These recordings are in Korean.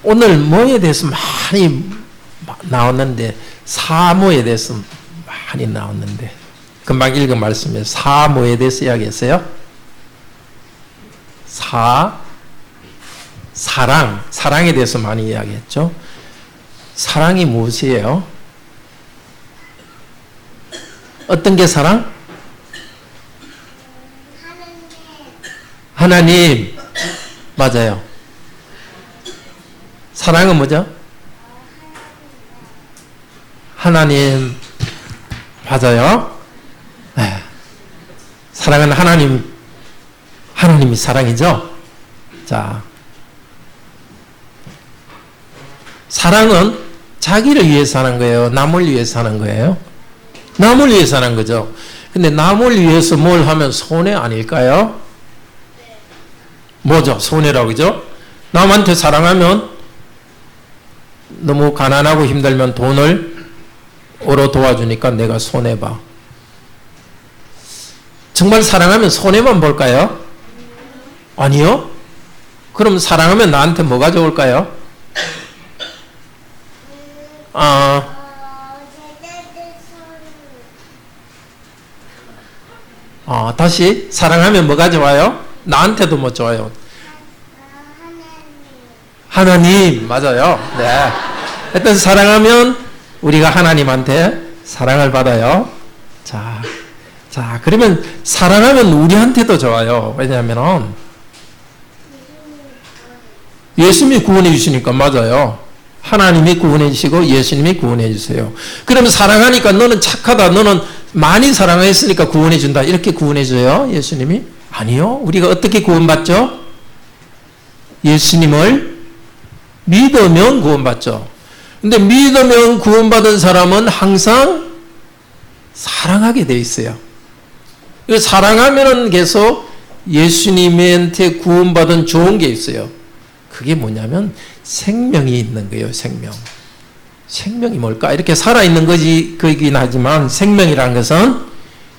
오늘 뭐에 대해서 많이 나왔는데, 사모에 대해서 많이 나왔는데, 금방 읽은 말씀에 사모에 대해서 이야기했어요. 사랑에 대해서 많이 이야기했죠. 사랑이 무엇이에요? 어떤 게 사랑? 하나님. 맞아요. 사랑은 뭐죠? 하나님. 맞아요. 네. 사랑은 하나님이 사랑이죠. 자, 사랑은 자기를 위해서 하는 거예요? 남을 위해서 하는 거예요? 남을 위해서 하는 거죠. 근데 남을 위해서 뭘 하면 손해 아닐까요? 뭐죠? 손해라고 그죠? 남한테 사랑하면 너무 가난하고 힘들면 돈을 오로 도와주니까 내가 손해봐. 정말 사랑하면 손해만 볼까요? 아니요? 그럼 사랑하면 나한테 뭐가 좋을까요? 다시 사랑하면 뭐가 좋아요? 나한테도 뭐 좋아요? 하나님. 맞아요. 네. 하여튼 사랑하면 우리가 하나님한테 사랑을 받아요. 자, 그러면 사랑하면 우리한테도 좋아요. 왜냐하면 예수님이 구원해 주시니까. 맞아요. 하나님이 구원해 주시고 예수님이 구원해 주세요. 그러면 사랑하니까 너는 착하다, 너는 많이 사랑했으니까 구원해 준다, 이렇게 구원해 줘요 예수님이? 아니요. 우리가 어떻게 구원받죠? 예수님을 믿으면 구원받죠. 근데 믿으면 구원받은 사람은 항상 사랑하게 돼 있어요. 사랑하면은 계속 예수님한테 구원받은 좋은 게 있어요. 그게 뭐냐면 생명이 있는 거예요. 생명이 뭘까? 이렇게 살아있는 거긴 하지만 생명이라는 것은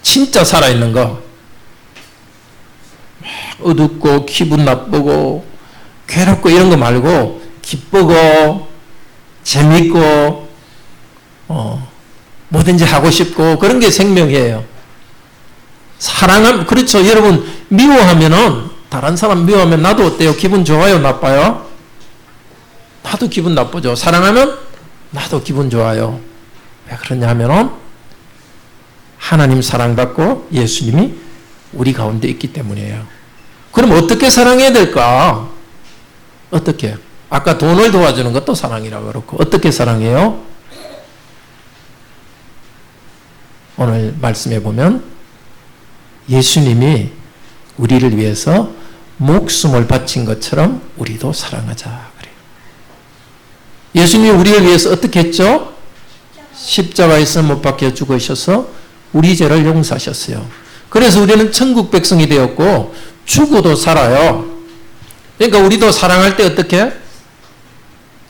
진짜 살아있는 거. 어둡고 기분 나쁘고 괴롭고 이런 거 말고 기쁘고 재밌고 뭐든지 하고 싶고 그런 게 생명이에요. 그렇죠. 여러분 미워하면은, 다른 사람 미워하면 나도 어때요? 기분 좋아요? 나빠요? 나도 기분 나쁘죠. 사랑하면 나도 기분 좋아요. 왜 그러냐 하면은 하나님 사랑받고 예수님이 우리 가운데 있기 때문이에요. 그럼 어떻게 사랑해야 될까? 어떻게? 아까 돈을 도와주는 것도 사랑이라고 그렇고, 어떻게 사랑해요? 오늘 말씀해 보면 예수님이 우리를 위해서 목숨을 바친 것처럼 우리도 사랑하자 그래요. 예수님이 우리를 위해서 어떻게 했죠? 십자가에서 못 박혀 죽으셔서 우리 죄를 용서하셨어요. 그래서 우리는 천국 백성이 되었고 죽어도 살아요. 그러니까 우리도 사랑할 때 어떻게?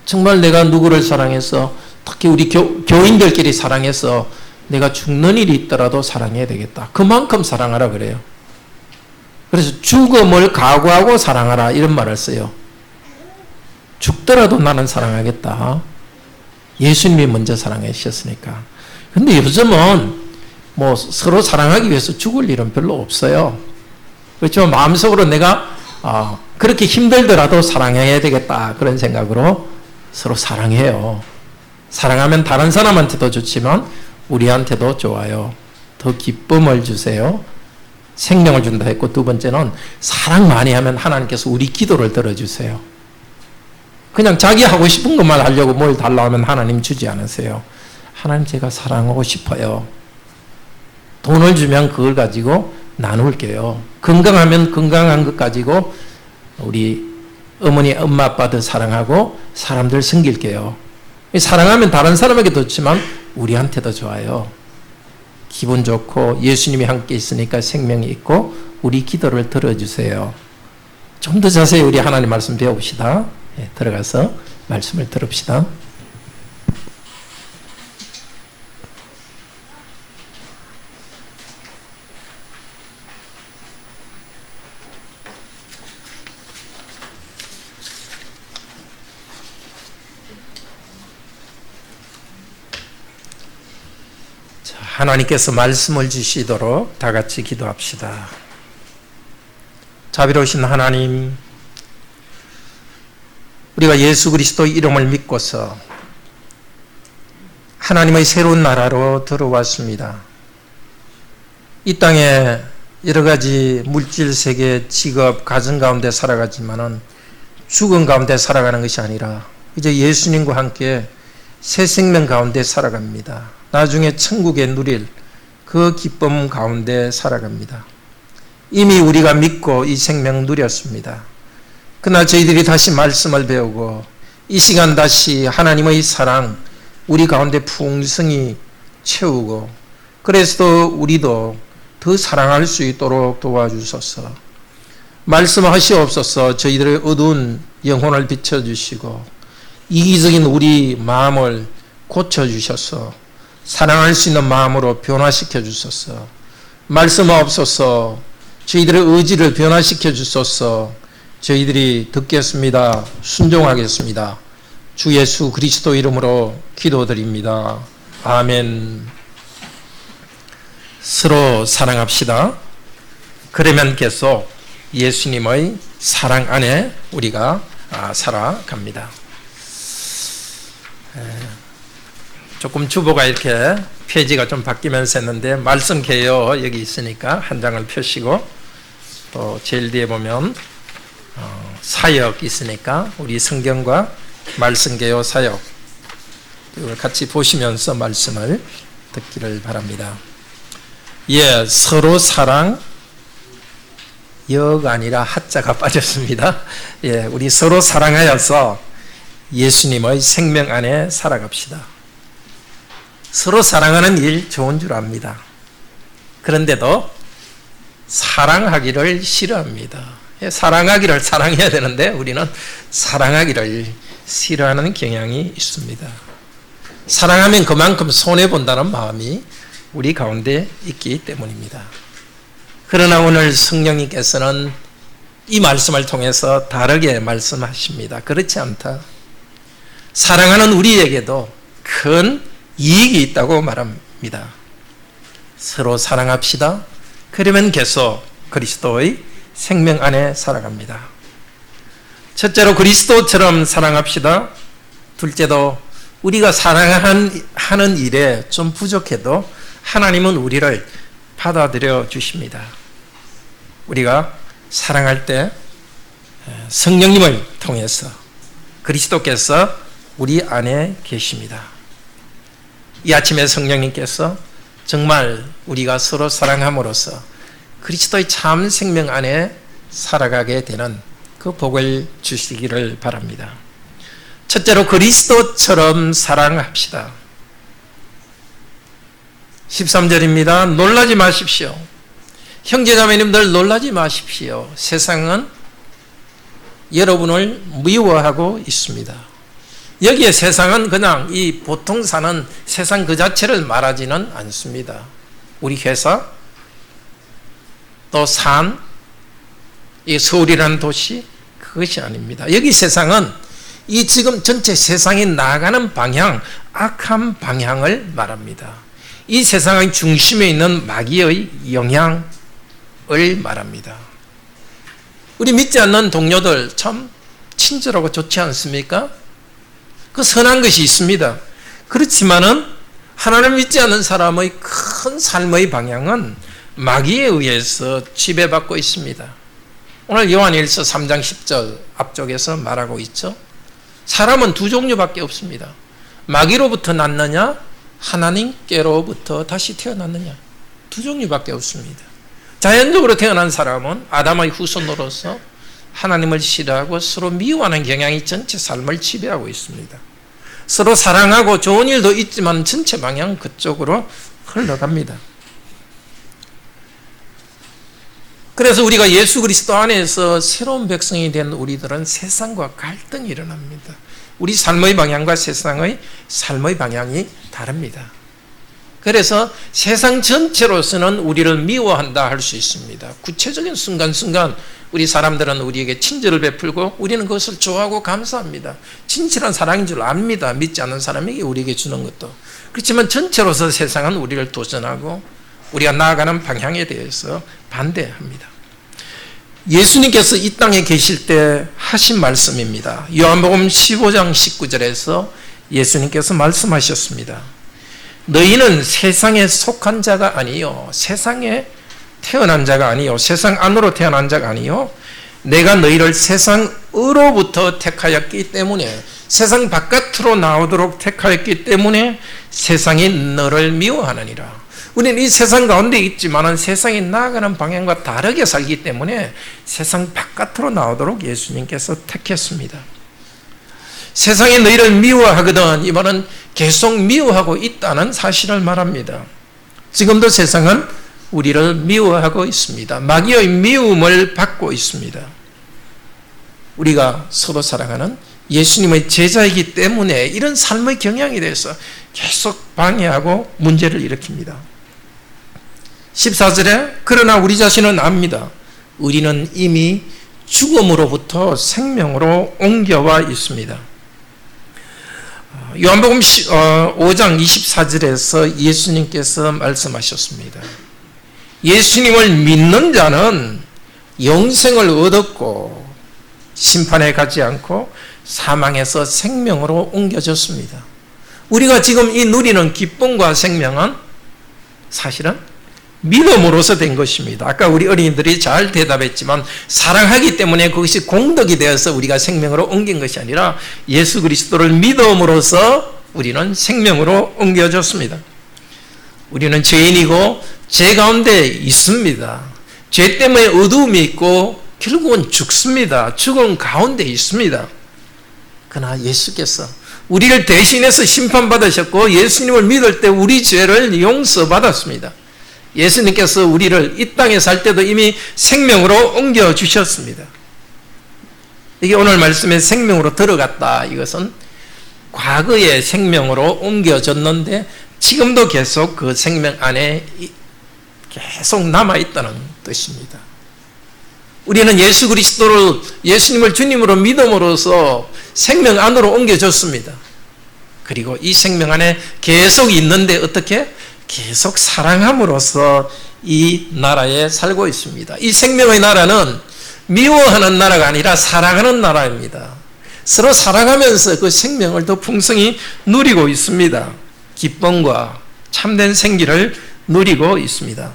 정말 내가 누구를 사랑해서, 특히 우리 교인들끼리 사랑해서 내가 죽는 일이 있더라도 사랑해야 되겠다. 그만큼 사랑하라 그래요. 그래서 죽음을 각오하고 사랑하라 이런 말을 써요. 죽더라도 나는 사랑하겠다. 예수님이 먼저 사랑해 주셨으니까. 근데 요즘은 뭐 서로 사랑하기 위해서 죽을 일은 별로 없어요. 그렇지만 마음속으로 내가 그렇게 힘들더라도 사랑해야 되겠다 그런 생각으로 서로 사랑해요. 사랑하면 다른 사람한테도 좋지만 우리한테도 좋아요. 더 기쁨을 주세요. 생명을 준다 했고, 두 번째는 사랑 많이 하면 하나님께서 우리 기도를 들어주세요. 그냥 자기 하고 싶은 것만 하려고 뭘 달라고 하면 하나님 주지 않으세요. 하나님 제가 사랑하고 싶어요. 돈을 주면 그걸 가지고 나눌게요. 건강하면 건강한 것 가지고 우리 어머니, 엄마, 아빠들 사랑하고 사람들 섬길게요. 사랑하면 다른 사람에게도 좋지만 우리한테도 좋아요. 기분 좋고 예수님이 함께 있으니까 생명이 있고 우리 기도를 들어주세요. 좀 더 자세히 우리 하나님 말씀 배워봅시다. 들어가서 말씀을 들읍시다. 하나님께서 말씀을 주시도록 다 같이 기도합시다. 자비로우신 하나님, 우리가 예수 그리스도 이름을 믿고서 하나님의 새로운 나라로 들어왔습니다. 이 땅에 여러 가지 물질 세계, 직업, 가정 가운데 살아가지만은 죽은 가운데 살아가는 것이 아니라 이제 예수님과 함께 새 생명 가운데 살아갑니다. 나중에 천국에 누릴 그 기쁨 가운데 살아갑니다. 이미 우리가 믿고 이 생명 누렸습니다. 그러나 저희들이 다시 말씀을 배우고 이 시간 다시 하나님의 사랑 우리 가운데 풍성히 채우고 그래서 우리도 더 사랑할 수 있도록 도와주소서. 말씀하시옵소서. 저희들의 어두운 영혼을 비춰주시고 이기적인 우리 마음을 고쳐주셔서 사랑할 수 있는 마음으로 변화시켜 주소서. 말씀하옵소서. 저희들의 의지를 변화시켜 주소서. 저희들이 듣겠습니다. 순종하겠습니다. 주 예수 그리스도 이름으로 기도드립니다. 아멘. 서로 사랑합시다. 그러면 계속 예수님의 사랑 안에 우리가 살아갑니다. 조금 주보가 이렇게 페이지가 좀 바뀌면서 했는데 말씀 개요 여기 있으니까 한 장을 펴시고 또 제일 뒤에 보면 사역 있으니까 우리 성경과 말씀 개요 사역 이걸 같이 보시면서 말씀을 듣기를 바랍니다. 예, 서로 사랑 여가 아니라 하자가 빠졌습니다. 예, 우리 서로 사랑하여서 예수님의 생명 안에 살아갑시다. 서로 사랑하는 일 좋은 줄 압니다. 그런데도 사랑하기를 싫어합니다. 사랑하기를 사랑해야 되는데 우리는 사랑하기를 싫어하는 경향이 있습니다. 사랑하면 그만큼 손해본다는 마음이 우리 가운데 있기 때문입니다. 그러나 오늘 성령님께서는 이 말씀을 통해서 다르게 말씀하십니다. 그렇지 않다. 사랑하는 우리에게도 큰 이익이 있다고 말합니다. 서로 사랑합시다. 그러면 계속 그리스도의 생명 안에 살아갑니다. 첫째로 그리스도처럼 사랑합시다. 둘째도 우리가 사랑하는 일에 좀 부족해도 하나님은 우리를 받아들여 주십니다. 우리가 사랑할 때 성령님을 통해서 그리스도께서 우리 안에 계십니다. 이 아침에 성령님께서 정말 우리가 서로 사랑함으로써 그리스도의 참 생명 안에 살아가게 되는 그 복을 주시기를 바랍니다. 첫째로 그리스도처럼 사랑합시다. 13절입니다. 놀라지 마십시오. 형제자매님들 놀라지 마십시오. 세상은 여러분을 미워하고 있습니다. 여기에 세상은 그냥 이 보통 사는 세상 그 자체를 말하지는 않습니다. 우리 회사, 또 산, 이 서울이라는 도시, 그것이 아닙니다. 여기 세상은 이 지금 전체 세상이 나아가는 방향, 악한 방향을 말합니다. 이 세상의 중심에 있는 마귀의 영향을 말합니다. 우리 믿지 않는 동료들 참 친절하고 좋지 않습니까? 그 선한 것이 있습니다. 그렇지만은 하나님 믿지 않는 사람의 큰 삶의 방향은 마귀에 의해서 지배받고 있습니다. 오늘 요한일서 3장 10절 앞쪽에서 말하고 있죠. 사람은 두 종류밖에 없습니다. 마귀로부터 났느냐, 하나님께로부터 다시 태어났느냐. 두 종류밖에 없습니다. 자연적으로 태어난 사람은 아담의 후손으로서 하나님을 싫어하고 서로 미워하는 경향이 전체 삶을 지배하고 있습니다. 서로 사랑하고 좋은 일도 있지만 전체 방향 그쪽으로 흘러갑니다. 그래서 우리가 예수 그리스도 안에서 새로운 백성이 된 우리들은 세상과 갈등이 일어납니다. 우리 삶의 방향과 세상의 삶의 방향이 다릅니다. 그래서 세상 전체로서는 우리를 미워한다 할 수 있습니다. 구체적인 순간순간 우리 사람들은 우리에게 친절을 베풀고 우리는 그것을 좋아하고 감사합니다. 진실한 사랑인 줄 압니다. 믿지 않는 사람에게 우리에게 주는 것도. 그렇지만 전체로서 세상은 우리를 도전하고 우리가 나아가는 방향에 대해서 반대합니다. 예수님께서 이 땅에 계실 때 하신 말씀입니다. 요한복음 15장 19절에서 예수님께서 말씀하셨습니다. 너희는 세상에 속한 자가 아니요 세상에 태어난 자가 아니요 세상 안으로 태어난 자가 아니요 내가 너희를 세상으로부터 택하였기 때문에 세상 바깥으로 나오도록 택하였기 때문에 세상이 너를 미워하느니라. 우리는 이 세상 가운데 있지만 세상이 나아가는 방향과 다르게 살기 때문에 세상 바깥으로 나오도록 예수님께서 택했습니다. 세상이 너희를 미워하거든 이 말은 계속 미워하고 있다는 사실을 말합니다. 지금도 세상은 우리를 미워하고 있습니다. 마귀의 미움을 받고 있습니다. 우리가 서로 사랑하는 예수님의 제자이기 때문에 이런 삶의 경향에 대해서 계속 방해하고 문제를 일으킵니다. 14절에 그러나 우리 자신은 압니다. 우리는 이미 죽음으로부터 생명으로 옮겨와 있습니다. 요한복음 5장 24절에서 예수님께서 말씀하셨습니다. 예수님을 믿는 자는 영생을 얻었고 심판에 가지 않고 사망에서 생명으로 옮겨졌습니다. 우리가 지금 이 누리는 기쁨과 생명은 사실은 믿음으로서 된 것입니다. 아까 우리 어린이들이 잘 대답했지만 사랑하기 때문에 그것이 공덕이 되어서 우리가 생명으로 옮긴 것이 아니라 예수 그리스도를 믿음으로써 우리는 생명으로 옮겨졌습니다. 우리는 죄인이고 죄 가운데 있습니다. 죄 때문에 어두움이 있고 결국은 죽습니다. 죽음 가운데 있습니다. 그러나 예수께서 우리를 대신해서 심판받으셨고 예수님을 믿을 때 우리 죄를 용서받았습니다. 예수님께서 우리를 이 땅에 살 때도 이미 생명으로 옮겨주셨습니다. 이게 오늘 말씀에 생명으로 들어갔다. 이것은 과거의 생명으로 옮겨졌는데 지금도 계속 그 생명 안에 계속 남아있다는 뜻입니다. 우리는 예수 그리스도를 예수님을 주님으로 믿음으로써 생명 안으로 옮겨졌습니다. 그리고 이 생명 안에 계속 있는데 어떻게? 계속 사랑함으로써 이 나라에 살고 있습니다. 이 생명의 나라는 미워하는 나라가 아니라 사랑하는 나라입니다. 서로 사랑하면서 그 생명을 더 풍성히 누리고 있습니다. 기쁨과 참된 생기를 누리고 있습니다.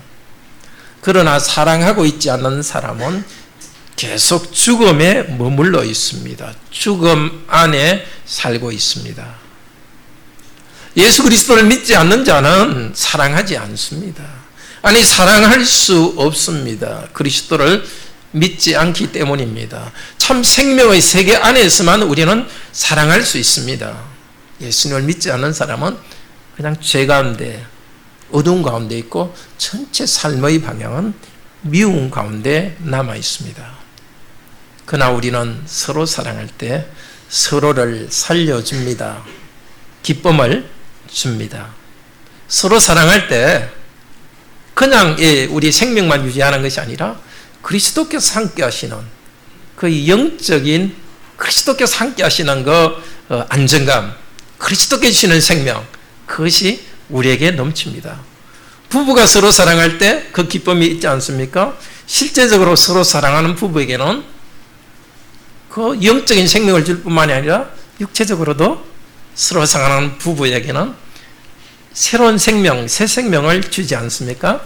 그러나 사랑하고 있지 않는 사람은 계속 죽음에 머물러 있습니다. 죽음 안에 살고 있습니다. 예수 그리스도를 믿지 않는 자는 사랑하지 않습니다. 아니 사랑할 수 없습니다. 그리스도를 믿지 않기 때문입니다. 참 생명의 세계 안에서만 우리는 사랑할 수 있습니다. 예수님을 믿지 않는 사람은 그냥 죄 가운데 어두운 가운데 있고 전체 삶의 방향은 미움 가운데 남아 있습니다. 그러나 우리는 서로 사랑할 때 서로를 살려줍니다. 기쁨을 줍니다. 서로 사랑할 때 그냥 우리 생명만 유지하는 것이 아니라 그리스도께서 함께 하시는 그 영적인 그리스도께서 함께 하시는 그 안정감, 그리스도께서 주시는 생명, 그것이 우리에게 넘칩니다. 부부가 서로 사랑할 때 그 기쁨이 있지 않습니까? 실제적으로 서로 사랑하는 부부에게는 그 영적인 생명을 줄 뿐만이 아니라 육체적으로도 서로 사랑하는 부부에게는 새로운 생명, 새 생명을 주지 않습니까?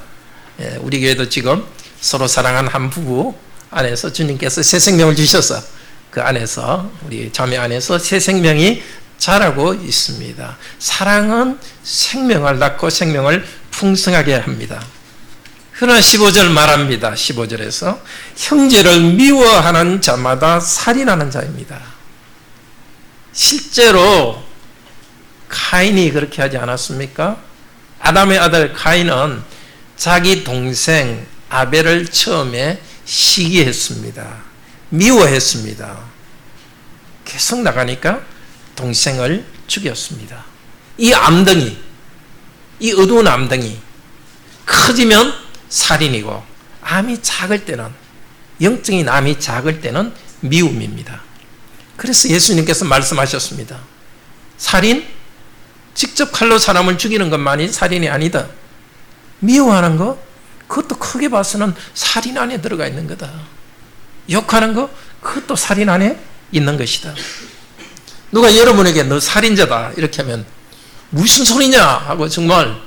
우리 교회도 지금 서로 사랑하는 한 부부 안에서 주님께서 새 생명을 주셔서 그 안에서 우리 자매 안에서 새 생명이 자라고 있습니다. 사랑은 생명을 낳고 생명을 풍성하게 합니다. 그러나 15절 말합니다. 15절에서 형제를 미워하는 자마다 살인하는 자입니다. 실제로 카인이 그렇게 하지 않았습니까? 아담의 아들 카인은 자기 동생 아벨을 처음에 시기했습니다. 미워했습니다. 계속 나가니까 동생을 죽였습니다. 이 암덩이, 이 어두운 암덩이 커지면 살인이고, 암이 작을 때는, 영적인 암이 작을 때는 미움입니다. 그래서 예수님께서 말씀하셨습니다. 살인? 직접 칼로 사람을 죽이는 것만이 살인이 아니다. 미워하는 거? 그것도 크게 봐서는 살인 안에 들어가 있는 거다. 욕하는 거? 그것도 살인 안에 있는 것이다. 누가 여러분에게 너 살인자다 이렇게 하면 무슨 소리냐 하고 정말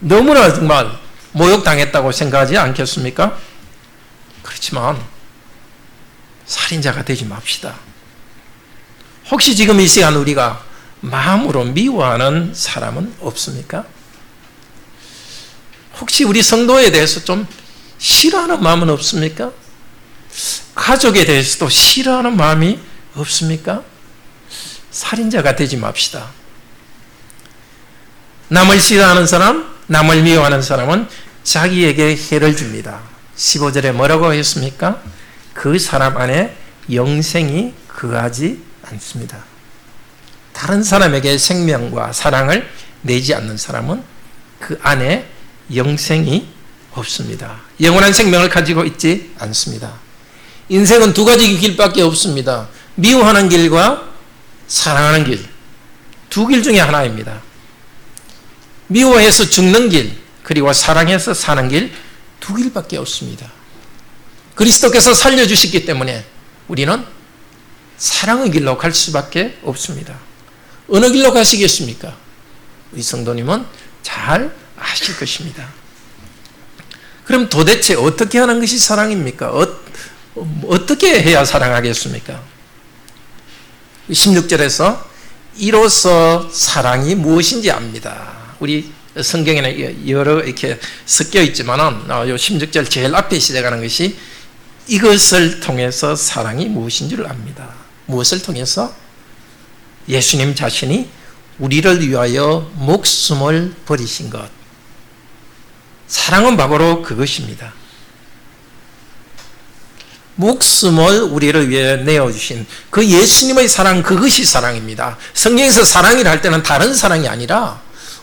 너무나 정말 모욕당했다고 생각하지 않겠습니까? 그렇지만 살인자가 되지 맙시다. 혹시 지금 이 시간 우리가 마음으로 미워하는 사람은 없습니까? 혹시 우리 성도에 대해서 좀 싫어하는 마음은 없습니까? 가족에 대해서도 싫어하는 마음이 없습니까? 살인자가 되지 맙시다. 남을 싫어하는 사람, 남을 미워하는 사람은 자기에게 해를 줍니다. 15절에 뭐라고 했습니까? 그 사람 안에 영생이 거하지 않습니다. 다른 사람에게 생명과 사랑을 내지 않는 사람은 그 안에 영생이 없습니다. 영원한 생명을 가지고 있지 않습니다. 인생은 두 가지 길밖에 없습니다. 미워하는 길과 사랑하는 길. 두 길 중에 하나입니다. 미워해서 죽는 길, 그리고 사랑해서 사는 길, 두 길밖에 없습니다. 그리스도께서 살려주셨기 때문에 우리는 사랑의 길로 갈 수밖에 없습니다. 어느 길로 가시겠습니까? 우리 성도님은 잘 아실 것입니다. 그럼 도대체 어떻게 하는 것이 사랑입니까? 어떻게 해야 사랑하겠습니까? 16절에서 이로써 사랑이 무엇인지 압니다. 우리 성경에는 여러 이렇게 섞여 있지만은 요 16절 제일 앞에 시작하는 것이 이것을 통해서 사랑이 무엇인 줄 압니다. 무엇을 통해서? 예수님 자신이 우리를 위하여 목숨을 버리신 것. 사랑은 바로 그것입니다. 목숨을 우리를 위해 내어주신 그 예수님의 사랑, 그것이 사랑입니다. 성경에서 사랑이라 할 때는 다른 사랑이 아니라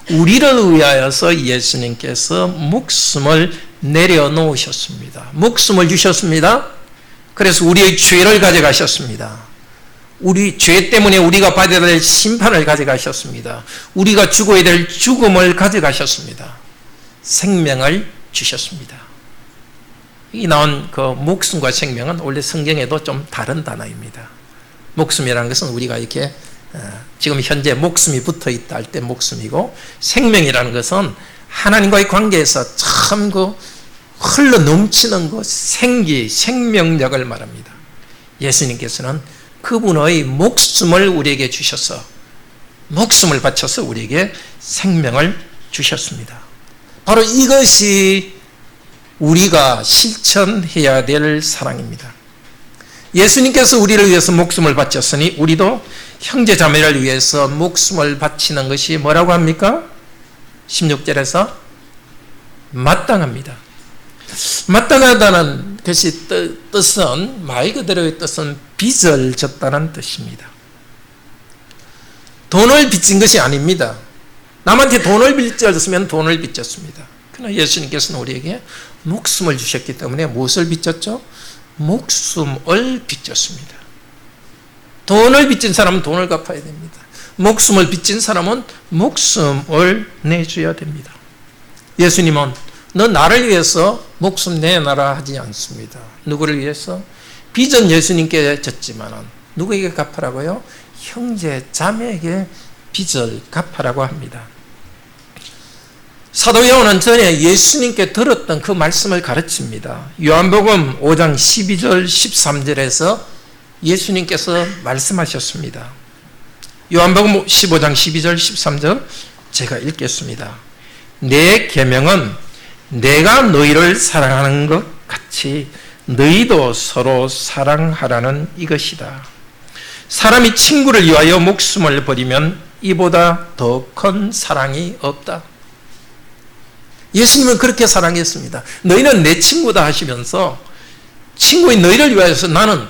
우리를 위하여서 예수님께서 목숨을 내려놓으셨습니다. 목숨을 주셨습니다. 그래서 우리의 죄를 가져가셨습니다. 우리 죄 때문에 우리가 받아야 될 심판을 가져가셨습니다. 우리가 죽어야 될 죽음을 가져가셨습니다. 생명을 주셨습니다. 이 나온 그 목숨과 생명은 원래 성경에도 좀 다른 단어입니다. 목숨이라는 것은 우리가 이렇게 지금 현재 목숨이 붙어 있다 할 때 목숨이고, 생명이라는 것은 하나님과의 관계에서 참 그 흘러 넘치는 그 생기, 생명력을 말합니다. 예수님께서는 그분의 목숨을 우리에게 주셔서, 목숨을 바쳐서 우리에게 생명을 주셨습니다. 바로 이것이 우리가 실천해야 될 사랑입니다. 예수님께서 우리를 위해서 목숨을 바쳤으니 우리도 형제 자매를 위해서 목숨을 바치는 것이 뭐라고 합니까? 16절에서 마땅합니다. 마땅하다는 것이 뜻은, 말 그대로의 뜻은 빚을 졌다는 뜻입니다. 돈을 빚진 것이 아닙니다. 남한테 돈을 빚졌으면 돈을 빚졌습니다. 그러나 예수님께서는 우리에게 목숨을 주셨기 때문에 무엇을 빚졌죠? 목숨을 빚졌습니다. 돈을 빚진 사람은 돈을 갚아야 됩니다. 목숨을 빚진 사람은 목숨을 내줘야 됩니다. 예수님은 너 나를 위해서 목숨 내놔라 하지 않습니다. 누구를 위해서? 빚은 예수님께 졌지만은 누구에게 갚으라고요? 형제 자매에게 빚을 갚으라고 합니다. 사도 요한은 전에 예수님께 들었던 그 말씀을 가르칩니다. 요한복음 5장 12절 13절에서 예수님께서 말씀하셨습니다. 요한복음 15장 12절 13절 제가 읽겠습니다. 내 계명은 내가 너희를 사랑하는 것 같이 너희도 서로 사랑하라는 이것이다. 사람이 친구를 위하여 목숨을 버리면 이보다 더 큰 사랑이 없다. 예수님은 그렇게 사랑했습니다. 너희는 내 친구다 하시면서 친구인 너희를 위하여서 나는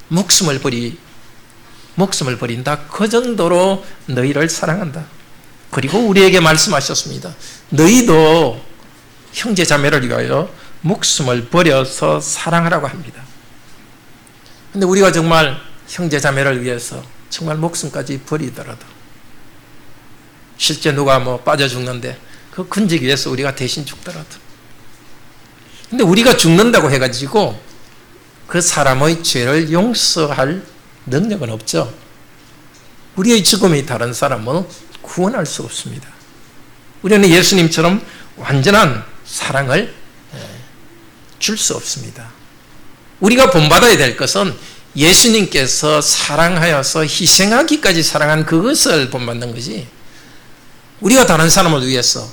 목숨을 버린다. 그 정도로 너희를 사랑한다. 그리고 우리에게 말씀하셨습니다. 너희도 형제 자매를 위하여 목숨을 버려서 사랑하라고 합니다. 근데 우리가 정말 형제 자매를 위해서 정말 목숨까지 버리더라도, 실제 누가 빠져 죽는데 그 근지기 위해서 우리가 대신 죽더라도, 근데 우리가 죽는다고 해가지고 그 사람의 죄를 용서할 능력은 없죠. 우리의 죽음이 다른 사람은 구원할 수 없습니다. 우리는 예수님처럼 완전한 사랑을 줄 수 없습니다. 우리가 본받아야 될 것은 예수님께서 사랑하여서 희생하기까지 사랑한 그것을 본받는 것이, 우리가 다른 사람을 위해서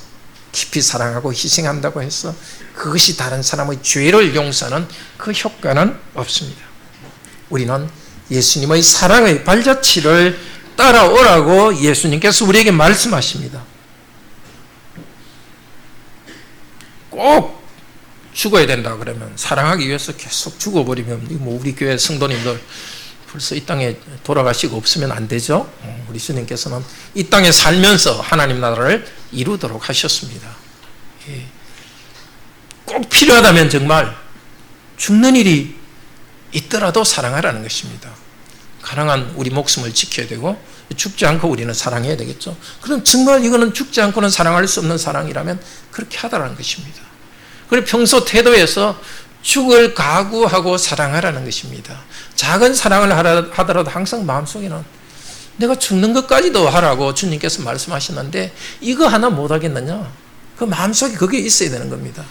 깊이 사랑하고 희생한다고 해서 그것이 다른 사람의 죄를 용서하는 그 효과는 없습니다. 우리는 예수님의 사랑의 발자취를 따라오라고 예수님께서 우리에게 말씀하십니다. 꼭 죽어야 된다 그러면, 사랑하기 위해서 계속 죽어버리면 우리 교회 성도님들 벌써 이 땅에 돌아가시고 없으면 안 되죠. 우리 주님께서는 이 땅에 살면서 하나님 나라를 이루도록 하셨습니다. 꼭 필요하다면 정말 죽는 일이 있더라도 사랑하라는 것입니다. 가능한 우리 목숨을 지켜야 되고, 죽지 않고 우리는 사랑해야 되겠죠. 그럼 정말 이거는 죽지 않고는 사랑할 수 없는 사랑이라면 그렇게 하라는 것입니다. 그리고 평소 태도에서 죽을 각오하고 사랑하라는 것입니다. 작은 사랑을 하더라도 항상 마음속에는 내가 죽는 것까지도 하라고 주님께서 말씀하셨는데 이거 하나 못하겠느냐? 그 마음속에 그게 있어야 되는 겁니다.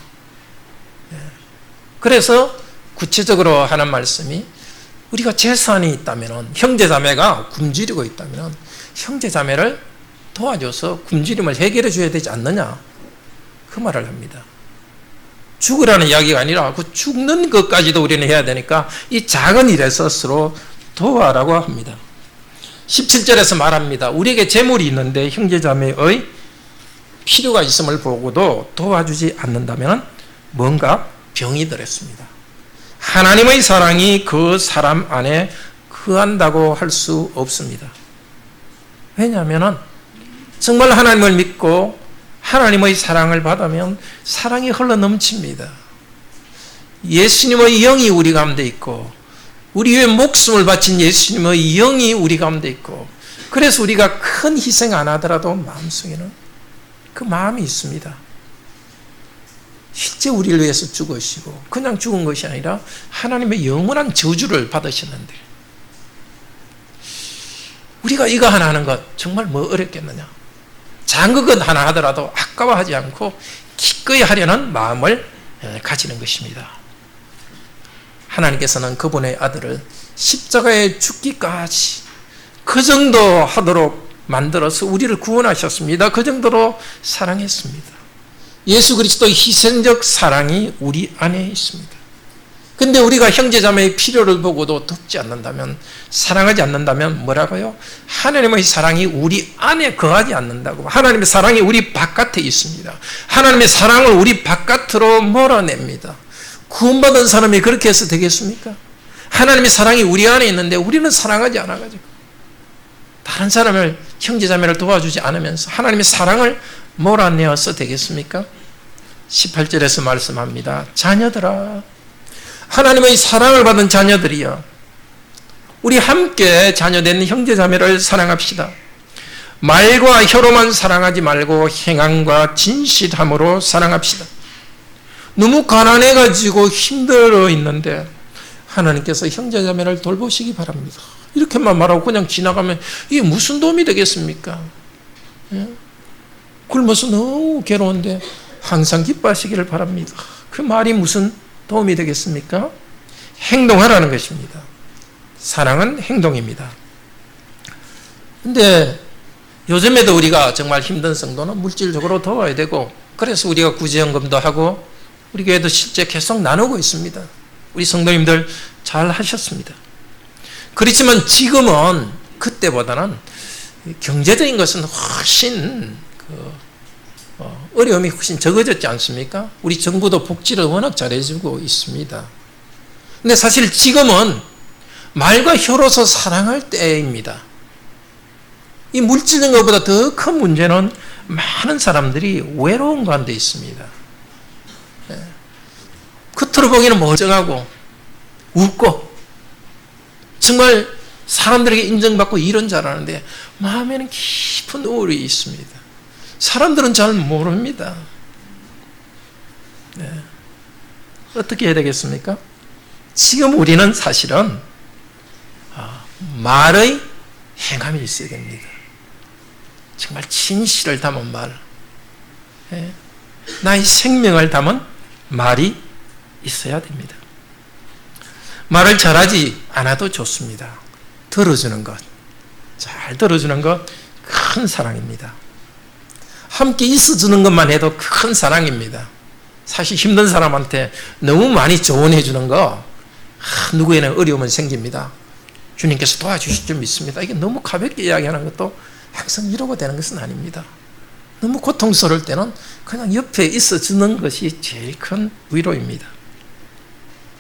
그래서 구체적으로 하는 말씀이, 우리가 재산이 있다면, 형제자매가 굶주리고 있다면 형제자매를 도와줘서 굶주림을 해결해 줘야 되지 않느냐, 그 말을 합니다. 죽으라는 이야기가 아니라 그 죽는 것까지도 우리는 해야 되니까 이 작은 일에서 서로 도와라고 합니다. 17절에서 말합니다. 우리에게 재물이 있는데 형제자매의 필요가 있음을 보고도 도와주지 않는다면 뭔가 병이 들었습니다. 하나님의 사랑이 그 사람 안에 거한다고 할 수 없습니다. 왜냐하면 정말 하나님을 믿고 하나님의 사랑을 받으면 사랑이 흘러 넘칩니다. 예수님의 영이 우리 가운데 있고, 우리 위해 목숨을 바친 예수님의 영이 우리 가운데 있고, 그래서 우리가 큰 희생 안 하더라도 마음속에는 그 마음이 있습니다. 실제 우리를 위해서 죽으시고, 그냥 죽은 것이 아니라 하나님의 영원한 저주를 받으셨는데, 우리가 이거 하나 하는 것 정말 뭐 어렵겠느냐? 작은 것 하나 하더라도 아까워하지 않고 기꺼이 하려는 마음을 가지는 것입니다. 하나님께서는 그분의 아들을 십자가에 죽기까지 그 정도 하도록 만들어서 우리를 구원하셨습니다. 그 정도로 사랑했습니다. 예수 그리스도의 희생적 사랑이 우리 안에 있습니다. 근데 우리가 형제자매의 필요를 보고도 돕지 않는다면, 사랑하지 않는다면 뭐라고요? 하나님의 사랑이 우리 안에 거하지 않는다고. 하나님의 사랑이 우리 바깥에 있습니다. 하나님의 사랑을 우리 바깥으로 몰아냅니다. 구원받은 사람이 그렇게 해서 되겠습니까? 하나님의 사랑이 우리 안에 있는데 우리는 사랑하지 않아가지고 다른 사람을, 형제자매를 도와주지 않으면서 하나님의 사랑을 몰아내어서 되겠습니까? 18절에서 말씀합니다. 자녀들아, 하나님의 사랑을 받은 자녀들이여, 우리 함께 자녀된 형제자매를 사랑합시다. 말과 혀로만 사랑하지 말고 행함과 진실함으로 사랑합시다. 너무 가난해가지고 힘들어 있는데 하나님께서 형제자매를 돌보시기 바랍니다. 이렇게만 말하고 그냥 지나가면 이게 무슨 도움이 되겠습니까? 굶어서 너무 괴로운데 항상 기뻐하시기를 바랍니다. 그 말이 무슨 도움이 되겠습니까? 행동하라는 것입니다. 사랑은 행동입니다. 근데 요즘에도 우리가 정말 힘든 성도는 물질적으로 도와야 되고, 그래서 우리가 구제연금도 하고 우리 교회도 실제 계속 나누고 있습니다. 우리 성도님들 잘 하셨습니다. 그렇지만 지금은 그때보다는 경제적인 것은 훨씬 어려움이 훨씬 적어졌지 않습니까? 우리 정부도 복지를 워낙 잘해주고 있습니다. 근데 사실 지금은 말과 혀로서 사랑할 때입니다. 이 물질적인 것보다 더 큰 문제는 많은 사람들이 외로운 가운데 있습니다. 겉으로 보기에는 멀쩡하고 웃고 정말 사람들에게 인정받고 이런 줄 알았는데 마음에는 깊은 우울이 있습니다. 사람들은 잘 모릅니다. 어떻게 해야 되겠습니까? 지금 우리는 사실은 말의 행함이 있어야 됩니다. 정말 진실을 담은 말, 나의 생명을 담은 말이 있어야 됩니다. 말을 잘하지 않아도 좋습니다. 들어주는 것, 잘 들어주는 것, 큰 사랑입니다. 함께 있어주는 것만 해도 큰 사랑입니다. 사실 힘든 사람한테 너무 많이 조언해 주는 거, 누구에는 어려움은 생깁니다. 주님께서 도와주실 줄 믿습니다. 이게 너무 가볍게 이야기하는 것도 항상 이러고 되는 것은 아닙니다. 너무 고통스러울 때는 그냥 옆에 있어주는 것이 제일 큰 위로입니다.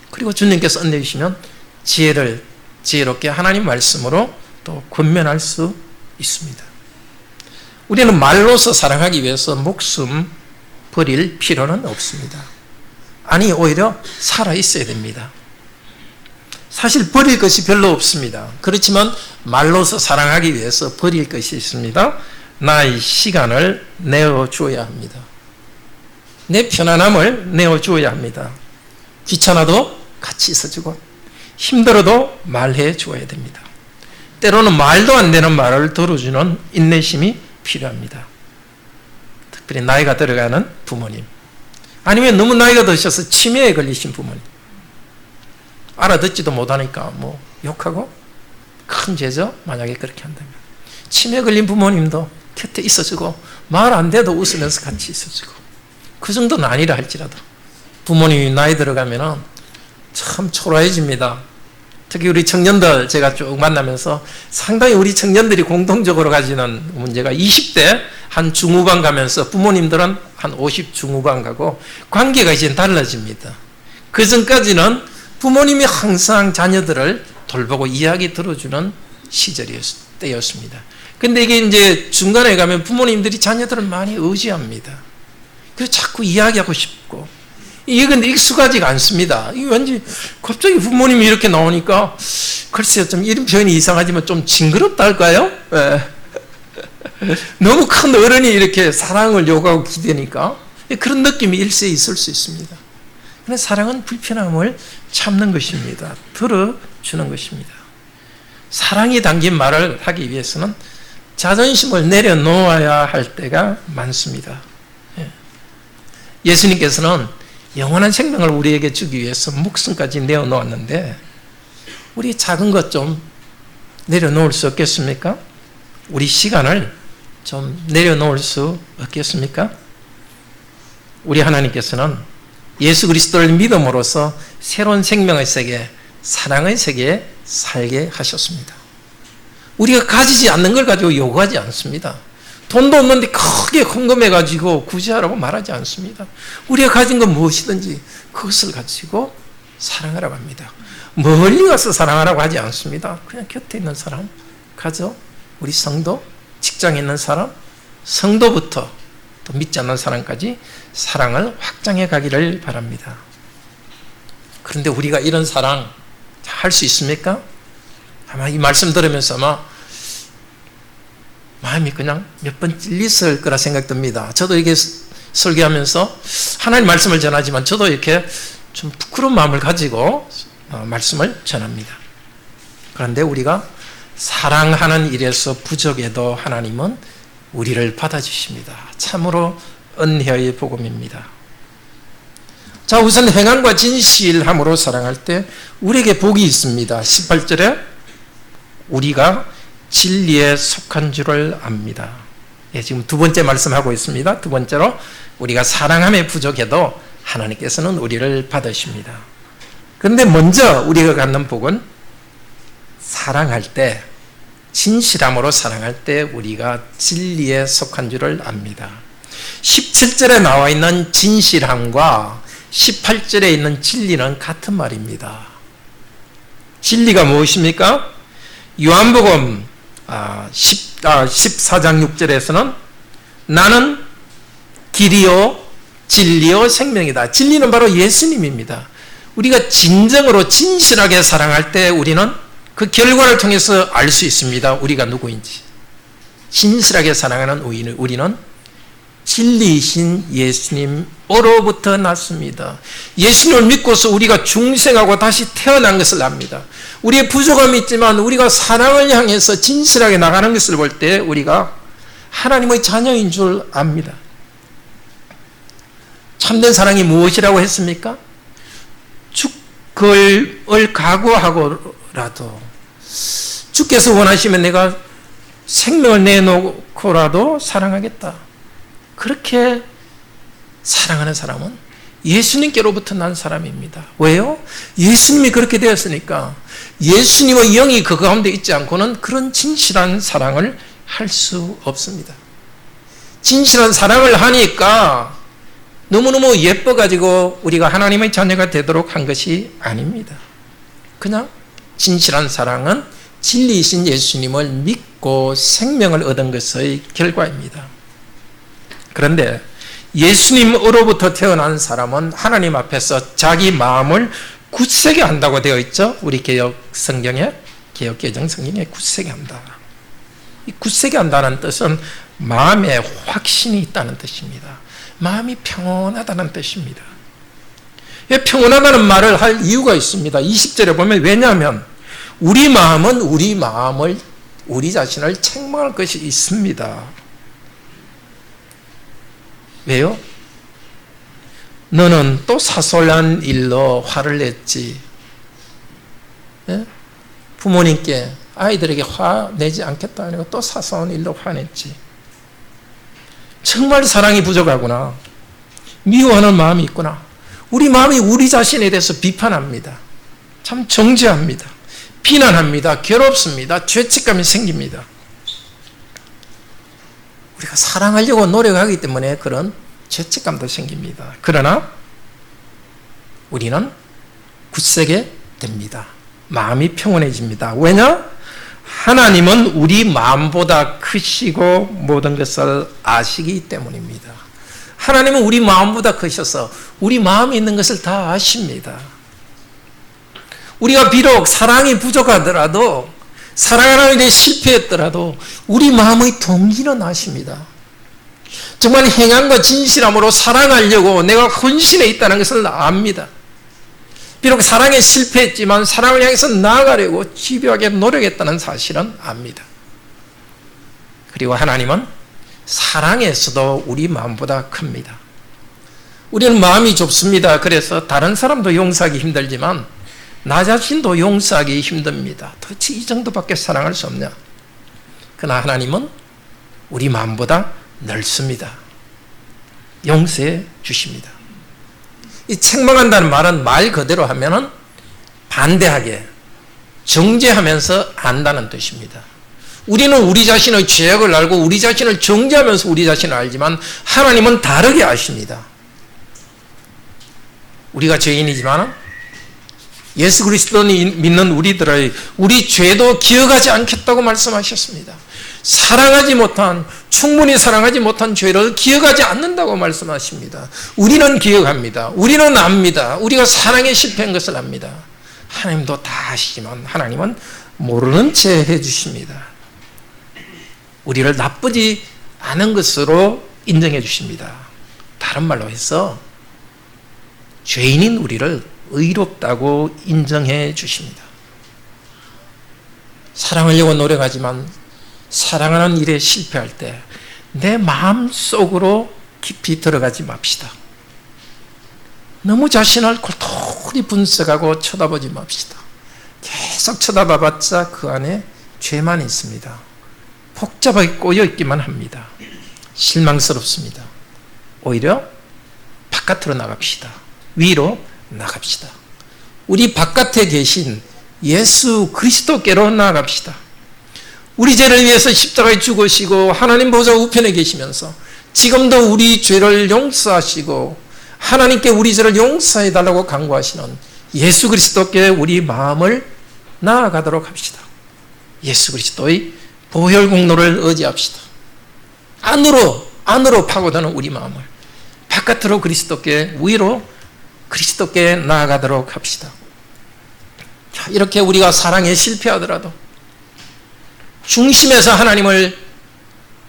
그리고 주님께서 은혜 주시면 지혜롭게 하나님 말씀으로 또 권면할 수 있습니다. 우리는 말로서 사랑하기 위해서 목숨 버릴 필요는 없습니다. 아니, 오히려 살아있어야 됩니다. 사실 버릴 것이 별로 없습니다. 그렇지만 말로서 사랑하기 위해서 버릴 것이 있습니다. 나의 시간을 내어주어야 합니다. 내 편안함을 내어주어야 합니다. 귀찮아도 같이 있어주고 힘들어도 말해 주어야 됩니다. 때로는 말도 안 되는 말을 들어주는 인내심이 필요합니다. 특별히 나이가 들어가는 부모님, 아니면 너무 나이가 드셔서 치매에 걸리신 부모님, 알아듣지도 못하니까 뭐 욕하고 큰 죄죠. 만약에 그렇게 한다면 치매 걸린 부모님도 곁에 있어주고 말 안 돼도 웃으면서 같이 있어주고, 그 정도는 아니라 할지라도 부모님이 나이 들어가면은 참 초라해집니다. 특히 우리 청년들 제가 쭉 만나면서 상당히 우리 청년들이 공통적으로 가지는 문제가 20대 한 중후반 가면서 부모님들은 한 50 중후반 가고 관계가 이제 달라집니다. 그 전까지는 부모님이 항상 자녀들을 돌보고 이야기 들어주는 때였습니다. 근데 이게 이제 중간에 가면 부모님들이 자녀들을 많이 의지합니다. 그래서 자꾸 이야기하고 싶고, 이게 근데 익숙하지가 않습니다. 이게 왠지 갑자기 부모님이 이렇게 나오니까, 글쎄요, 좀 이런 표현이 이상하지만 좀 징그럽다 할까요? 네. 너무 큰 어른이 이렇게 사랑을 요구하고 기대니까 그런 느낌이 일시에 있을 수 있습니다. 그런데 사랑은 불편함을 참는 것입니다. 들어주는 것입니다. 사랑이 담긴 말을 하기 위해서는 자존심을 내려놓아야 할 때가 많습니다. 예수님께서는 영원한 생명을 우리에게 주기 위해서 목숨까지 내어놓았는데 우리 작은 것 좀 내려놓을 수 없겠습니까? 우리 시간을 좀 내려놓을 수 없겠습니까? 우리 하나님께서는 예수 그리스도를 믿음으로써 새로운 생명의 세계, 사랑의 세계에 살게 하셨습니다. 우리가 가지지 않는 걸 가지고 요구하지 않습니다. 돈도 없는데 크게 헌금해가지고 구제하라고 말하지 않습니다. 우리가 가진 건 무엇이든지 그것을 가지고 사랑하라고 합니다. 멀리 가서 사랑하라고 하지 않습니다. 그냥 곁에 있는 사람, 가족, 우리 성도, 직장에 있는 사람, 성도부터 또 믿지 않는 사람까지 사랑을 확장해 가기를 바랍니다. 그런데 우리가 이런 사랑 할 수 있습니까? 아마 이 말씀 들으면서 아마 마음이 그냥 몇 번 찔렸을 거라 생각됩니다. 저도 이게 설교하면서 하나님 말씀을 전하지만 저도 이렇게 좀 부끄러운 마음을 가지고 말씀을 전합니다. 그런데 우리가 사랑하는 일에서 부족해도 하나님은 우리를 받아주십니다. 참으로 은혜의 복음입니다. 자, 우선 행함과 진실함으로 사랑할 때 우리에게 복이 있습니다. 18절에 우리가 진리에 속한 줄을 압니다. 예, 지금 두 번째 말씀하고 있습니다. 두 번째로 우리가 사랑함에 부족해도 하나님께서는 우리를 받으십니다. 그런데 먼저 우리가 갖는 복은 사랑할 때, 진실함으로 사랑할 때 우리가 진리에 속한 줄을 압니다. 17절에 나와 있는 진실함과 18절에 있는 진리는 같은 말입니다. 진리가 무엇입니까? 요한복음 14장 6절에서는 나는 길이요 진리요 생명이다. 진리는 바로 예수님입니다. 우리가 진정으로 진실하게 사랑할 때 우리는 그 결과를 통해서 알 수 있습니다. 우리가 누구인지. 진실하게 사랑하는 우리는 진리이신 예수님으로부터 났습니다. 예수님을 믿고서 우리가 중생하고 다시 태어난 것을 압니다. 우리의 부족함이 있지만 우리가 사랑을 향해서 진실하게 나가는 것을 볼 때 우리가 하나님의 자녀인 줄 압니다. 참된 사랑이 무엇이라고 했습니까? 죽을 각오하고라도 주께서 원하시면 내가 생명을 내놓고라도 사랑하겠다. 그렇게 사랑하는 사람은 예수님께로부터 난 사람입니다. 왜요? 예수님이 그렇게 되었으니까 예수님의 영이 그 가운데 있지 않고는 그런 진실한 사랑을 할 수 없습니다. 진실한 사랑을 하니까 너무너무 예뻐가지고 우리가 하나님의 자녀가 되도록 한 것이 아닙니다. 그냥 진실한 사랑은 진리이신 예수님을 믿고 생명을 얻은 것의 결과입니다. 그런데 예수님으로부터 태어난 사람은 하나님 앞에서 자기 마음을 굳세게 한다고 되어 있죠. 우리 개혁 성경에, 개혁 개정 성경에 굳세게 한다. 이 굳세게 한다는 뜻은 마음에 확신이 있다는 뜻입니다. 마음이 평온하다는 뜻입니다. 평온하다는 말을 할 이유가 있습니다. 20절에 보면 왜냐하면 우리 마음은 우리 자신을 책망할 것이 있습니다. 왜요? 너는 또 사소한 일로 화를 냈지. 예? 부모님께 아이들에게 화내지 않겠다 하니까 또 사소한 일로 화냈지. 정말 사랑이 부족하구나. 미워하는 마음이 있구나. 우리 마음이 우리 자신에 대해서 비판합니다. 참 정죄합니다. 비난합니다. 괴롭습니다. 죄책감이 생깁니다. 우리가 사랑하려고 노력하기 때문에 그런 죄책감도 생깁니다. 그러나 우리는 굳세게 됩니다. 마음이 평온해집니다. 왜냐? 하나님은 우리 마음보다 크시고 모든 것을 아시기 때문입니다. 하나님은 우리 마음보다 크셔서 우리 마음에 있는 것을 다 아십니다. 우리가 비록 사랑이 부족하더라도, 사랑하는 일에 실패했더라도 우리 마음의 동기는 아십니다. 정말 행함과 진실함으로 사랑하려고 내가 헌신해 있다는 것을 압니다. 비록 사랑에 실패했지만 사랑을 향해서 나아가려고 집요하게 노력했다는 사실은 압니다. 그리고 하나님은 사랑에서도 우리 마음보다 큽니다. 우리는 마음이 좁습니다. 그래서 다른 사람도 용서하기 힘들지만 나 자신도 용서하기 힘듭니다. 도대체 이 정도밖에 사랑할 수 없냐? 그러나 하나님은 우리 마음보다 넓습니다. 용서해 주십니다. 이 책망한다는 말은 말 그대로 하면은 반대하게 정죄하면서 안다는 뜻입니다. 우리는 우리 자신의 죄악을 알고 우리 자신을 정죄하면서 우리 자신을 알지만 하나님은 다르게 아십니다. 우리가 죄인이지만 예수 그리스도를 믿는 우리들의 우리 죄도 기억하지 않겠다고 말씀하셨습니다. 충분히 사랑하지 못한 죄를 기억하지 않는다고 말씀하십니다. 우리는 기억합니다. 우리는 압니다. 우리가 사랑에 실패한 것을 압니다. 하나님도 다 아시지만 하나님은 모르는 채 해주십니다. 우리를 나쁘지 않은 것으로 인정해 주십니다. 다른 말로 해서 죄인인 우리를 의롭다고 인정해 주십니다. 사랑하려고 노력하지만 사랑하는 일에 실패할 때 내 마음속으로 깊이 들어가지 맙시다. 너무 자신을 골똘히 분석하고 쳐다보지 맙시다. 계속 쳐다봐봤자 그 안에 죄만 있습니다. 복잡하게 꼬여있기만 합니다. 실망스럽습니다. 오히려 바깥으로 나갑시다. 위로 나갑시다. 우리 바깥에 계신 예수 그리스도께로 나아갑시다. 우리 죄를 위해서 십자가에 죽으시고 하나님 보좌 우편에 계시면서 지금도 우리 죄를 용서하시고 하나님께 우리 죄를 용서해 달라고 간구하시는 예수 그리스도께 우리 마음을 나아가도록 합시다. 예수 그리스도의 보혈 공로를 의지합시다. 안으로 파고드는 우리 마음을 바깥으로 그리스도께, 위로 그리스도께 나아가도록 합시다. 자, 이렇게 우리가 사랑에 실패하더라도 중심에서 하나님을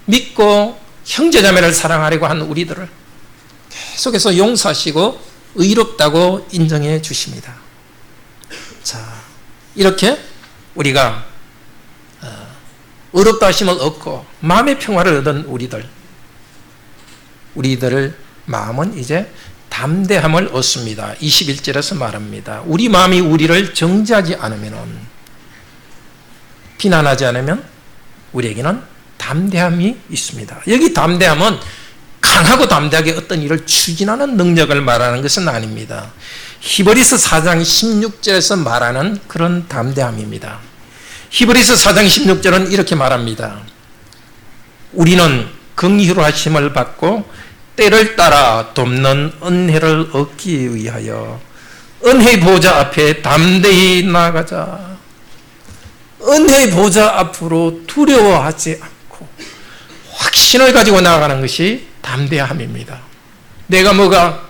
믿고 형제자매를 사랑하려고 하는 우리들을 계속해서 용서하시고 의롭다고 인정해 주십니다. 자, 이렇게 우리가 의롭다 하심을 얻고 마음의 평화를 얻은 우리들의 마음은 이제 담대함을 얻습니다. 21절에서 말합니다. 우리 마음이 우리를 정죄하지 않으면, 비난하지 않으면 우리에게는 담대함이 있습니다. 여기 담대함은 강하고 담대하게 어떤 일을 추진하는 능력을 말하는 것은 아닙니다. 히브리서 4장 16절에서 말하는 그런 담대함입니다. 히브리서 4장 16절은 이렇게 말합니다. 우리는 긍휼로 하심을 받고 때를 따라 돕는 은혜를 얻기 위하여 은혜의 보좌 앞에 담대히 나아가자. 은혜의 보좌 앞으로 두려워하지 않고 확신을 가지고 나아가는 것이 담대함입니다. 내가 뭐가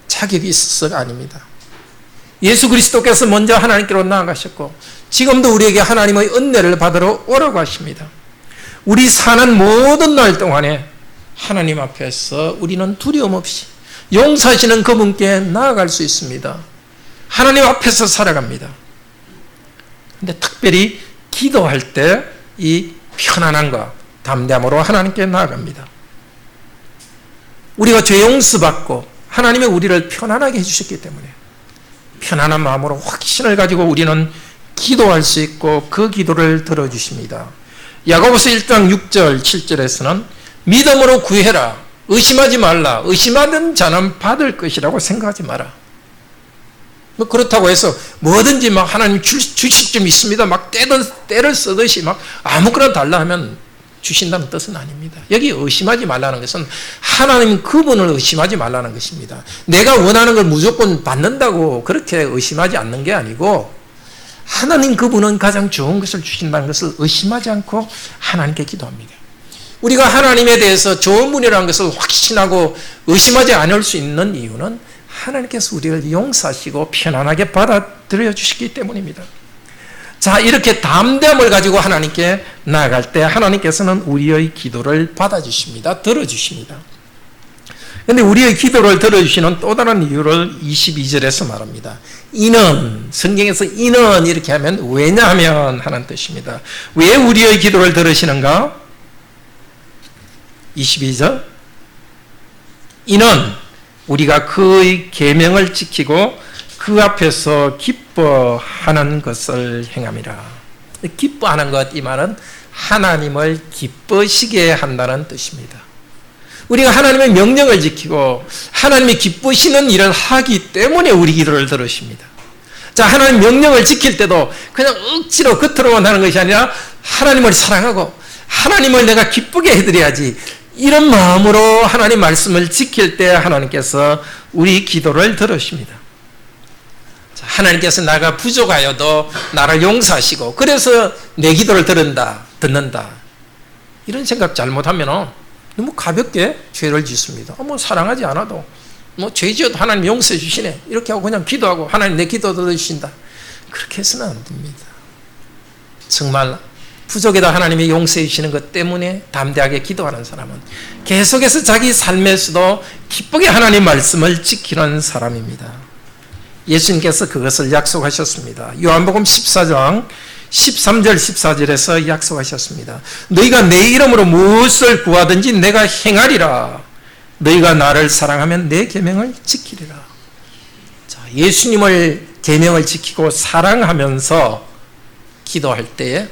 자격이 있어서가 아닙니다. 예수 그리스도께서 먼저 하나님께로 나아가셨고 지금도 우리에게 하나님의 은혜를 받으러 오라고 하십니다. 우리 사는 모든 날 동안에 하나님 앞에서 우리는 두려움 없이 용서하시는 그분께 나아갈 수 있습니다. 하나님 앞에서 살아갑니다. 근데 특별히 기도할 때 이 편안함과 담대함으로 하나님께 나아갑니다. 우리가 죄 용서받고 하나님이 우리를 편안하게 해주셨기 때문에 편안한 마음으로 확신을 가지고 우리는 기도할 수 있고 그 기도를 들어주십니다. 야고보서 1장 6절 7절에서는 믿음으로 구해라, 의심하지 말라, 의심하는 자는 받을 것이라고 생각하지 마라. 뭐 그렇다고 해서 뭐든지 막 하나님 주실 점 있습니다, 막 때를 쓰듯이 막 아무거나 달라 하면 주신다는 뜻은 아닙니다. 여기 의심하지 말라는 것은 하나님 그분을 의심하지 말라는 것입니다. 내가 원하는 걸 무조건 받는다고 그렇게 의심하지 않는 게 아니고 하나님 그분은 가장 좋은 것을 주신다는 것을 의심하지 않고 하나님께 기도합니다. 우리가 하나님에 대해서 좋은 분이라는 것을 확신하고 의심하지 않을 수 있는 이유는 하나님께서 우리를 용서하시고 편안하게 받아들여 주시기 때문입니다. 자, 이렇게 담대함을 가지고 하나님께 나아갈 때 하나님께서는 우리의 기도를 받아주십니다. 들어주십니다. 그런데 우리의 기도를 들어주시는 또 다른 이유를 22절에서 말합니다. 이는, 성경에서 이는 이렇게 하면 왜냐하면 하는 뜻입니다. 왜 우리의 기도를 들으시는가? 22절. 이는 우리가 그의 계명을 지키고 그 앞에서 기뻐하는 것을 행함이라. 기뻐하는 것, 이 말은 하나님을 기쁘시게 한다는 뜻입니다. 우리가 하나님의 명령을 지키고 하나님이 기쁘시는 일을 하기 때문에 우리 기도를 들으십니다. 자, 하나님 명령을 지킬 때도 그냥 억지로 겉으로만 하는 것이 아니라 하나님을 사랑하고 하나님을 내가 기쁘게 해드려야지, 이런 마음으로 하나님 말씀을 지킬 때 하나님께서 우리 기도를 들으십니다. 자, 하나님께서 나가 부족하여도 나를 용서하시고 그래서 내 기도를 듣는다, 이런 생각 잘못하면 너무 가볍게 죄를 짓습니다. 뭐 사랑하지 않아도 뭐 죄 지어도 하나님 용서해 주시네 이렇게 하고 그냥 기도하고 하나님 내 기도 들어주신다, 그렇게 해서는 안 됩니다. 정말 부족에다 하나님이 용서해 주시는 것 때문에 담대하게 기도하는 사람은 계속해서 자기 삶에서도 기쁘게 하나님 말씀을 지키는 사람입니다. 예수님께서 그것을 약속하셨습니다. 요한복음 14장 13절 14절에서 약속하셨습니다. 너희가 내 이름으로 무엇을 구하든지 내가 행하리라. 너희가 나를 사랑하면 내 계명을 지키리라. 자, 예수님을 계명을 지키고 사랑하면서 기도할 때에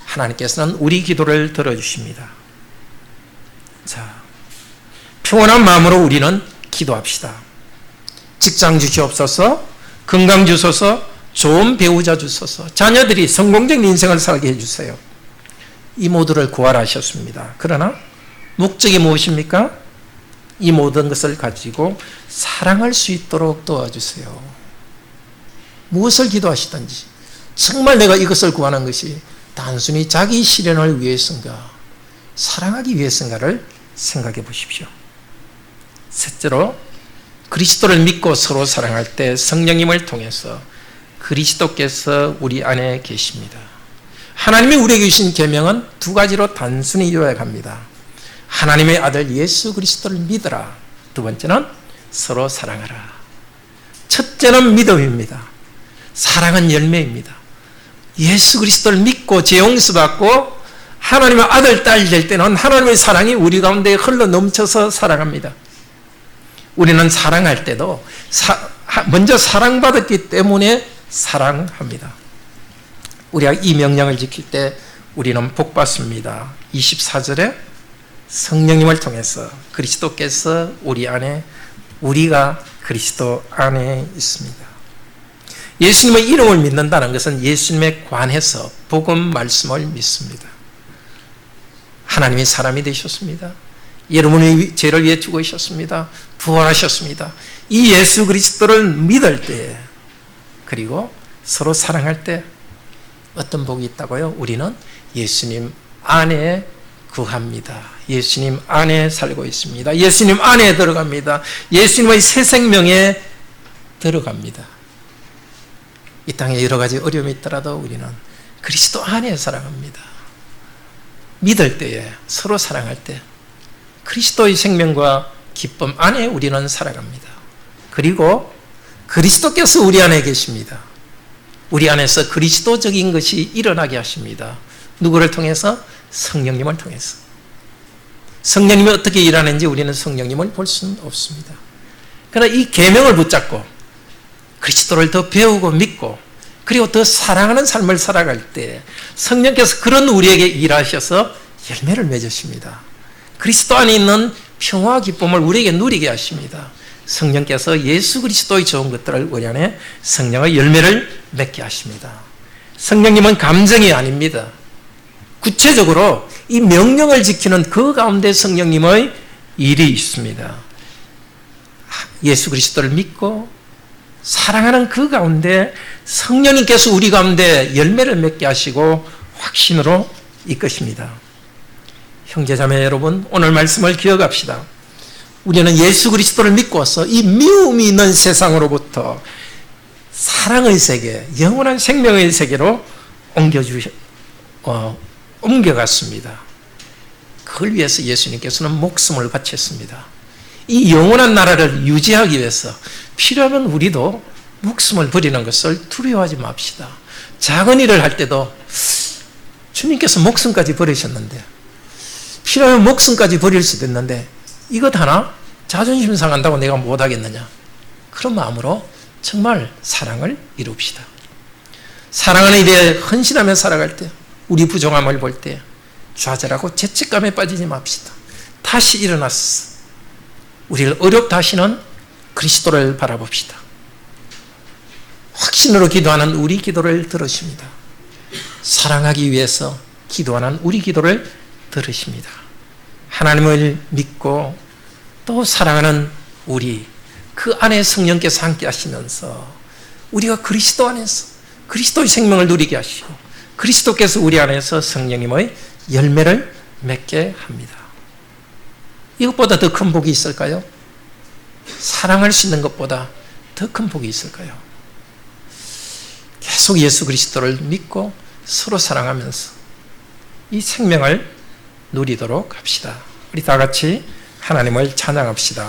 하나님께서는 우리 기도를 들어주십니다. 자, 평온한 마음으로 우리는 기도합시다. 직장 주시옵소서, 건강 주소서, 좋은 배우자 주소서, 자녀들이 성공적인 인생을 살게 해주세요. 이 모두를 구하라 하셨습니다. 그러나 목적이 무엇입니까? 이 모든 것을 가지고 사랑할 수 있도록 도와주세요. 무엇을 기도하시든지 정말 내가 이것을 구하는 것이 단순히 자기 실현을 위해서인가, 사랑하기 위해서인가를 생각해 보십시오. 셋째로, 그리스도를 믿고 서로 사랑할 때 성령님을 통해서 그리스도께서 우리 안에 계십니다. 하나님이 우리에게 주신 계명은 두 가지로 단순히 요약합니다. 하나님의 아들 예수 그리스도를 믿으라. 두 번째는 서로 사랑하라. 첫째는 믿음입니다. 사랑은 열매입니다. 예수 그리스도를 믿고 죄 용서받고 하나님의 아들, 딸 될 때는 하나님의 사랑이 우리 가운데 흘러 넘쳐서 사랑합니다. 우리는 사랑할 때도 먼저 사랑받았기 때문에 사랑합니다. 우리가 이 명령을 지킬 때 우리는 복받습니다. 24절에 성령님을 통해서 그리스도께서 우리 안에, 우리가 그리스도 안에 있습니다. 예수님의 이름을 믿는다는 것은 예수님에 관해서 복음 말씀을 믿습니다. 하나님이 사람이 되셨습니다. 여러분의 죄를 위해 죽으셨습니다. 부활하셨습니다. 이 예수 그리스도를 믿을 때, 그리고 서로 사랑할 때 어떤 복이 있다고요? 우리는 예수님 안에 구합니다. 예수님 안에 살고 있습니다. 예수님 안에 들어갑니다. 예수님의 새 생명에 들어갑니다. 이 땅에 여러 가지 어려움이 있더라도 우리는 그리스도 안에 살아갑니다. 믿을 때에, 서로 사랑할 때 그리스도의 생명과 기쁨 안에 우리는 살아갑니다. 그리고 그리스도께서 우리 안에 계십니다. 우리 안에서 그리스도적인 것이 일어나게 하십니다. 누구를 통해서? 성령님을 통해서. 성령님이 어떻게 일하는지 우리는 성령님을 볼 수는 없습니다. 그러나 이 계명을 붙잡고 그리스도를 더 배우고 믿고 그리고 더 사랑하는 삶을 살아갈 때 성령께서 그런 우리에게 일하셔서 열매를 맺으십니다. 그리스도 안에 있는 평화와 기쁨을 우리에게 누리게 하십니다. 성령께서 예수 그리스도의 좋은 것들을 우리 안에 성령의 열매를 맺게 하십니다. 성령님은 감정이 아닙니다. 구체적으로 이 명령을 지키는 그 가운데 성령님의 일이 있습니다. 예수 그리스도를 믿고 사랑하는 그 가운데 성령님께서 우리 가운데 열매를 맺게 하시고 확신으로 이끄십니다. 형제자매 여러분, 오늘 말씀을 기억합시다. 우리는 예수 그리스도를 믿고서 이 미움이 있는 세상으로부터 사랑의 세계, 영원한 생명의 세계로 옮겨갔습니다. 그걸 위해서 예수님께서는 목숨을 바쳤습니다. 이 영원한 나라를 유지하기 위해서 필요하면 우리도 목숨을 버리는 것을 두려워하지 맙시다. 작은 일을 할 때도 주님께서 목숨까지 버리셨는데, 필요하면 목숨까지 버릴 수도 있는데 이것 하나 자존심 상한다고 내가 못하겠느냐, 그런 마음으로 정말 사랑을 이룹시다. 사랑하는 일에 헌신하며 살아갈 때, 우리 부족함을 볼 때 좌절하고 죄책감에 빠지지 맙시다. 다시 일어나서 우리를 어렵다 하시는 그리스도를 바라봅시다. 확신으로 기도하는 우리 기도를 들으십니다. 사랑하기 위해서 기도하는 우리 기도를 들으십니다. 하나님을 믿고 또 사랑하는 우리, 그 안에 성령께서 함께 하시면서 우리가 그리스도 안에서 그리스도의 생명을 누리게 하시고 그리스도께서 우리 안에서 성령님의 열매를 맺게 합니다. 이것보다 더 큰 복이 있을까요? 사랑할 수 있는 것보다 더 큰 복이 있을까요? 계속 예수 그리스도를 믿고 서로 사랑하면서 이 생명을 누리도록 합시다. 우리 다 같이 하나님을 찬양합시다.